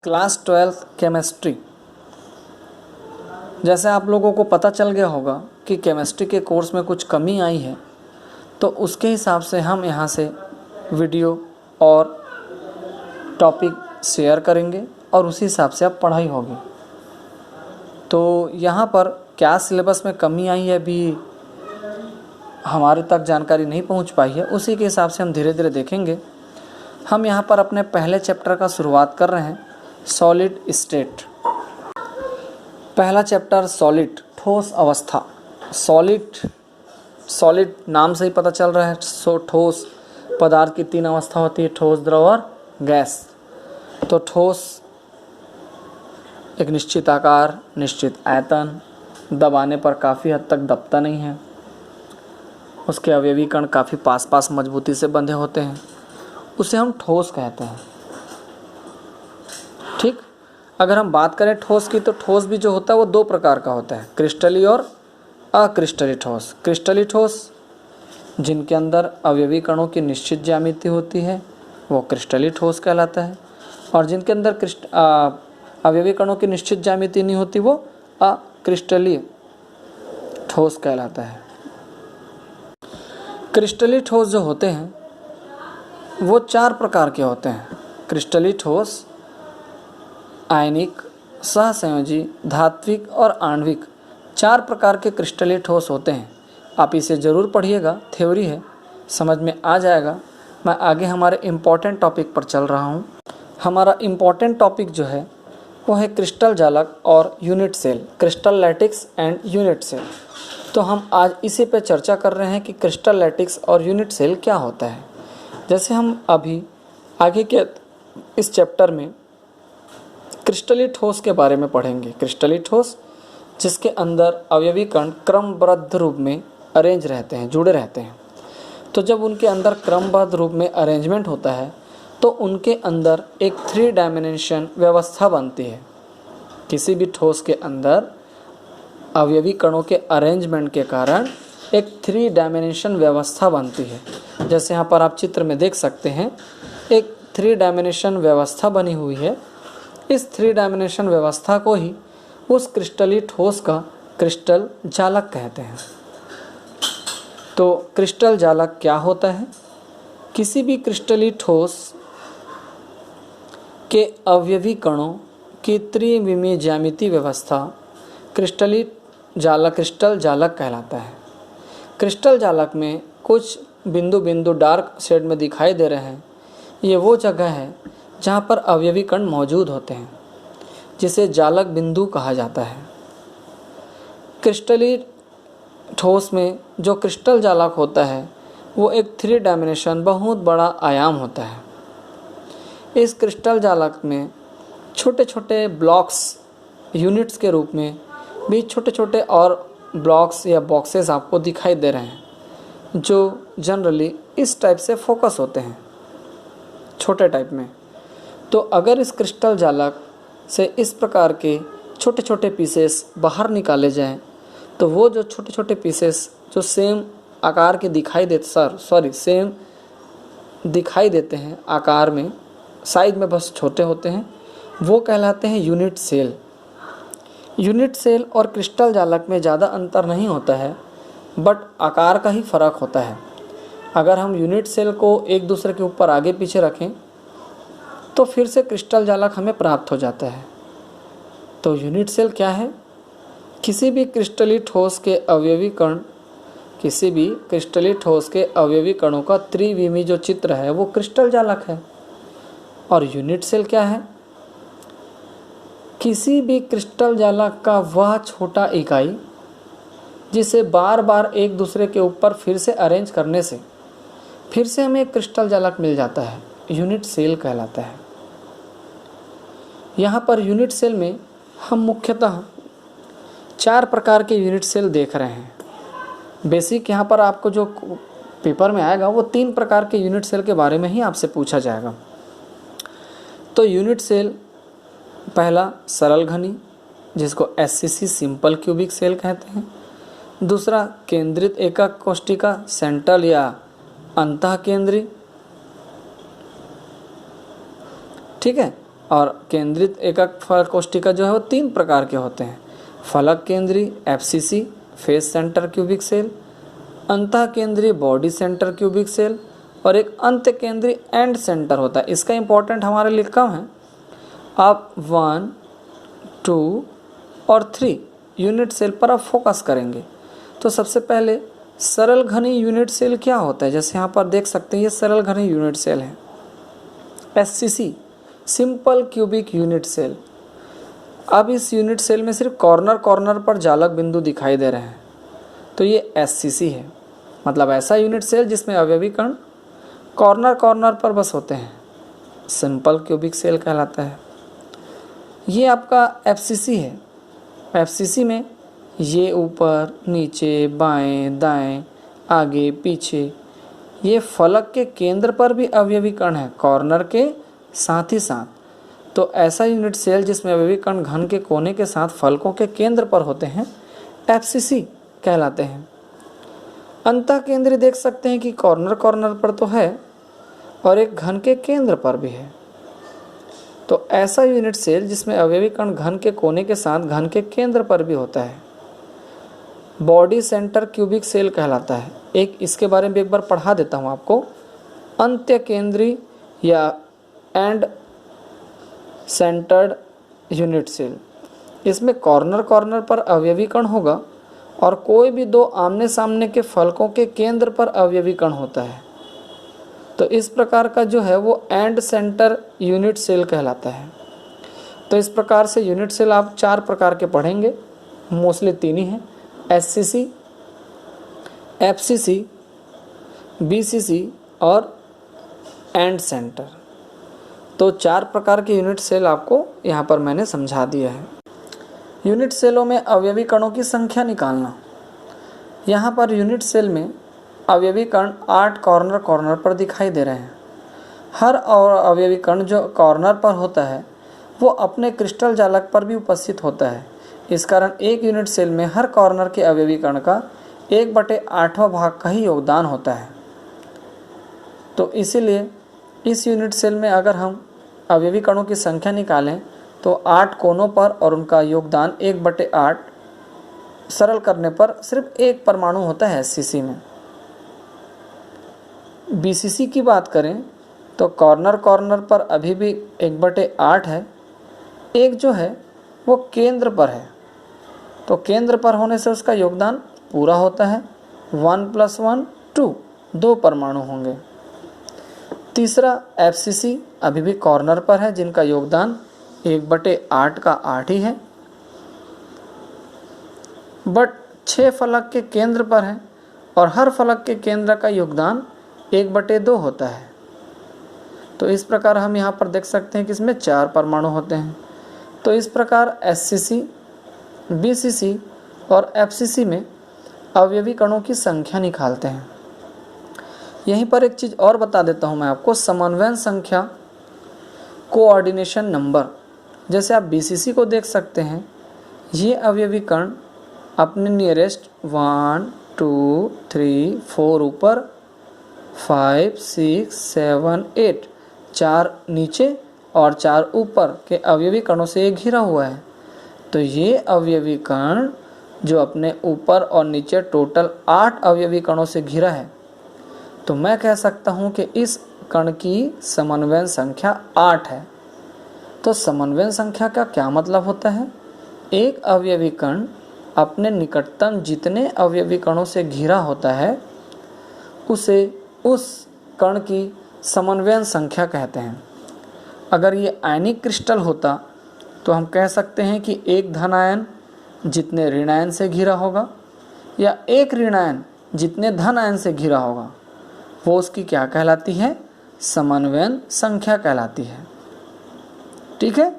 Class 12th chemistry. जैसे आप लोगों को पता चल गया होगा कि केमिस्ट्री के कोर्स में कुछ कमी आई है, तो उसके हिसाब से हम यहाँ से वीडियो और टॉपिक शेयर करेंगे और उसी हिसाब से अब पढ़ाई होगी। तो यहाँ पर क्या सिलेबस में कमी आई है अभी हमारे तक जानकारी नहीं पहुँच पाई है, उसी के हिसाब से हम धीरे धीरे देखेंगे। हम यहाँ पर अपने पहले चैप्टर का शुरुआत कर रहे हैं, सॉलिड स्टेट। पहला चैप्टर सॉलिड, ठोस अवस्था। सॉलिड नाम से ही पता चल रहा है, ठोस पदार्थ की तीन अवस्था होती है, ठोस, द्रव और गैस। तो ठोस एक निश्चित आकार, निश्चित आयतन, दबाने पर काफ़ी हद तक दबता नहीं है, उसके अवयवी कण काफ़ी पास पास मजबूती से बंधे होते हैं, उसे हम ठोस कहते हैं। ठीक। अगर हम बात करें ठोस की, तो ठोस भी जो होता है वो दो प्रकार का होता है, क्रिस्टली और अक्रिस्टली ठोस। क्रिस्टली ठोस जिनके अंदर अवयवी कणों की निश्चित ज्यामिति होती है वो क्रिस्टली ठोस कहलाता है, और जिनके अंदर अवयवी कणों की निश्चित ज्यामिति नहीं होती वो अक्रिस्टली ठोस कहलाता है। क्रिस्टली ठोस जो होते हैं वो चार प्रकार के होते हैं। क्रिस्टली ठोस आयनिक, सहसंयोजी, धात्विक और आणविक, चार प्रकार के क्रिस्टली ठोस होते हैं। आप इसे ज़रूर पढ़िएगा, थ्योरी है, समझ में आ जाएगा। मैं आगे हमारे इम्पॉर्टेंट टॉपिक पर चल रहा हूँ। हमारा इम्पॉर्टेंट टॉपिक जो है वो है क्रिस्टल जालक और unit cell, crystal lattice and unit cell. तो हम आज इसी पे चर्चा कर रहे हैं कि क्रिस्टल लैटिक्स और यूनिट सेल क्या होता है। जैसे हम अभी आगे के इस चैप्टर में क्रिस्टली ठोस के बारे में पढ़ेंगे। क्रिस्टली ठोस जिसके अंदर अवयवी कण क्रमबद्ध रूप में अरेंज रहते हैं, जुड़े रहते हैं। तो जब उनके अंदर क्रमबद्ध रूप में अरेंजमेंट होता है तो उनके अंदर एक 3 डायमेंशन व्यवस्था बनती है। किसी भी ठोस के अंदर अवयवी कणों के अरेंजमेंट के कारण एक 3 डायमेंशन व्यवस्था बनती है। जैसे यहाँ पर आप चित्र में देख सकते हैं, एक 3 डायमेंशन व्यवस्था बनी हुई है। इस 3 डायमेंशन व्यवस्था को ही उस क्रिस्टली ठोस का क्रिस्टल जालक कहते हैं। तो क्रिस्टल जालक क्या होता है? किसी भी क्रिस्टली ठोस के अवयवी कणों की त्रिविमीय ज्यामिति व्यवस्था क्रिस्टल जालक कहलाता है। क्रिस्टल जालक में कुछ बिंदु बिंदु डार्क शेड में दिखाई दे रहे हैं, ये वो जगह है जहाँ पर अवयवी कण मौजूद होते हैं, जिसे जालक बिंदु कहा जाता है। क्रिस्टली ठोस में जो क्रिस्टल जालक होता है वो एक 3 डायमेंशन बहुत बड़ा आयाम होता है। इस क्रिस्टल जालक में छोटे छोटे ब्लॉक्स यूनिट्स के रूप में भी छोटे छोटे और ब्लॉक्स या बॉक्सेस आपको दिखाई दे रहे हैं, जो जनरली इस टाइप से फोकस होते हैं, छोटे टाइप में। तो अगर इस क्रिस्टल जालक से इस प्रकार के छोटे छोटे पीसेस बाहर निकाले जाएं, तो वो जो छोटे छोटे पीसेस जो सेम आकार के सेम दिखाई देते हैं आकार में, साइज में बस छोटे होते हैं, वो कहलाते हैं यूनिट सेल। यूनिट सेल और क्रिस्टल जालक में ज़्यादा अंतर नहीं होता है, बट आकार का ही फ़र्क होता है। अगर हम यूनिट सेल को एक दूसरे के ऊपर आगे पीछे रखें तो फिर से क्रिस्टल जालक हमें प्राप्त हो जाता है। तो यूनिट सेल क्या है? किसी भी क्रिस्टली ठोस के अवयवी कणों का त्रिविमीय जो चित्र है वो क्रिस्टल जालक है। और यूनिट सेल क्या है? किसी भी क्रिस्टल जालक का वह छोटा इकाई जिसे बार बार एक दूसरे के ऊपर फिर से अरेंज करने से फिर से हमें एक क्रिस्टल जालक मिल जाता है, यूनिट सेल कहलाता है। यहाँ पर यूनिट सेल में हम मुख्यतः 4 प्रकार के यूनिट सेल देख रहे हैं। बेसिक यहाँ पर आपको जो पेपर में आएगा वो 3 प्रकार के यूनिट सेल के बारे में ही आपसे पूछा जाएगा। तो यूनिट सेल, पहला सरल घनी जिसको SCC सिंपल क्यूबिक सेल कहते हैं। दूसरा केंद्रित एकक कोशिका, सेंट्रल या अंतः केंद्री। ठीक है। और केंद्रित एकक फलक कोशिका जो है वो 3 प्रकार के होते हैं। फलक केंद्री FCC face centre cubic cell, अंतः केंद्रीय बॉडी सेंटर क्यूबिक सेल और एक अंत्य केंद्रीय एंड सेंटर होता है। इसका इंपॉर्टेंट हमारे लिए कम है। आप 1, 2 और 3 यूनिट सेल पर आप फोकस करेंगे। तो सबसे पहले सरल घनी यूनिट सेल क्या होता है, जैसे यहाँ पर देख सकते हैं ये सरल घनी यूनिट सेल है। SCC simple cubic unit cell. अब इस यूनिट सेल में सिर्फ कॉर्नर पर जालक बिंदु दिखाई दे रहे हैं, तो ये एससीसी है, मतलब ऐसा यूनिट सेल जिसमें अवयवी कण कॉर्नर पर बस होते हैं, सिंपल क्यूबिक सेल कहलाता है। ये आपका एफसीसी है। एफसीसी में ये ऊपर नीचे बाएं दाएं आगे पीछे ये फलक के केंद्र पर भी अवयवी कण है, कॉर्नर के साथ ही साथ। तो ऐसा यूनिट सेल जिसमें अवयवी कण घन के कोने के साथ फलकों के केंद्र पर होते हैं एफसीसी कहलाते हैं। अंतः केंद्री देख सकते हैं कि कॉर्नर पर तो है और एक घन के केंद्र पर भी है। तो ऐसा यूनिट सेल जिसमें अवयवी कण घन के कोने के साथ घन के केंद्र पर भी होता है बॉडी सेंटर क्यूबिक सेल कहलाता है। एक इसके बारे में एक बार पढ़ा देता हूँ आपको। अंत्य केंद्री या एंड सेंटर्ड यूनिट सेल, इसमें कॉर्नर पर अवयवी कण होगा और कोई भी 2 आमने सामने के फलकों के केंद्र पर अवयवी कण होता है। तो इस प्रकार का जो है वो एंड सेंटर यूनिट सेल कहलाता है। तो इस प्रकार से यूनिट सेल आप 4 प्रकार के पढ़ेंगे, मोस्टली 3 ही हैं, एससीसी, एफसीसी, बीसीसी और एंड सेंटर। तो 4 प्रकार के यूनिट सेल आपको यहाँ पर मैंने समझा दिया है। यूनिट सेलों में अवयवी कणों की संख्या निकालना। यहाँ पर यूनिट सेल में अवयवी कण 8 कॉर्नर पर दिखाई दे रहे हैं। हर और अवयवी कण जो कॉर्नर पर होता है वो अपने क्रिस्टल जालक पर भी उपस्थित होता है। इस कारण एक यूनिट सेल में हर कॉर्नर के अवयवी कण का 1/8वां भाग का ही योगदान होता है। तो इसीलिए इस यूनिट सेल में अगर हम अवयवी कणों की संख्या निकालें तो 8 कोनों पर और उनका योगदान 1/8, सरल करने पर सिर्फ 1 परमाणु होता है एससीसी में। बीसीसी की बात करें तो कॉर्नर पर अभी भी 1/8 है। एक जो है वो केंद्र पर है, तो केंद्र पर होने से उसका योगदान पूरा होता है। 1 + 1 2 परमाणु होंगे। तीसरा एफसीसी अभी भी कॉर्नर पर है, जिनका योगदान 1/8 का 8 ही है, बट 6 फलक के केंद्र पर है और हर फलक के केंद्र का योगदान 1/2 होता है। तो इस प्रकार हम यहाँ पर देख सकते हैं कि इसमें 4 परमाणु होते हैं। तो इस प्रकार एससीसी, बीसीसी और एफसीसी में अवयवी कणों की संख्या निकालते हैं। यहीं पर एक चीज़ और बता देता हूँ मैं आपको, समन्वयन संख्या, कोऑर्डिनेशन नंबर। जैसे आप बीसीसी को देख सकते हैं, ये अवयवी कण अपने नियरेस्ट 1 2 3 4 ऊपर, 5 6 7 8 4 नीचे और 4 ऊपर के अवयवी कणों से ये घिरा हुआ है। तो ये अवयवी कण जो अपने ऊपर और नीचे टोटल 8 अवयवी कणों से घिरा है, तो मैं कह सकता हूँ कि इस कण की समन्वयन संख्या 8 है। तो समन्वयन संख्या का क्या मतलब होता है? एक अवयवी कण अपने निकटतम जितने अवयवी कणों से घिरा होता है उसे उस कण की समन्वयन संख्या कहते हैं। अगर ये आयनिक क्रिस्टल होता तो हम कह सकते हैं कि एक धनायन जितने ऋणायन से घिरा होगा या एक ऋणायन जितने धनायन से घिरा होगा, वो उसकी क्या कहलाती है? समन्वयन संख्या कहलाती है। ठीक है।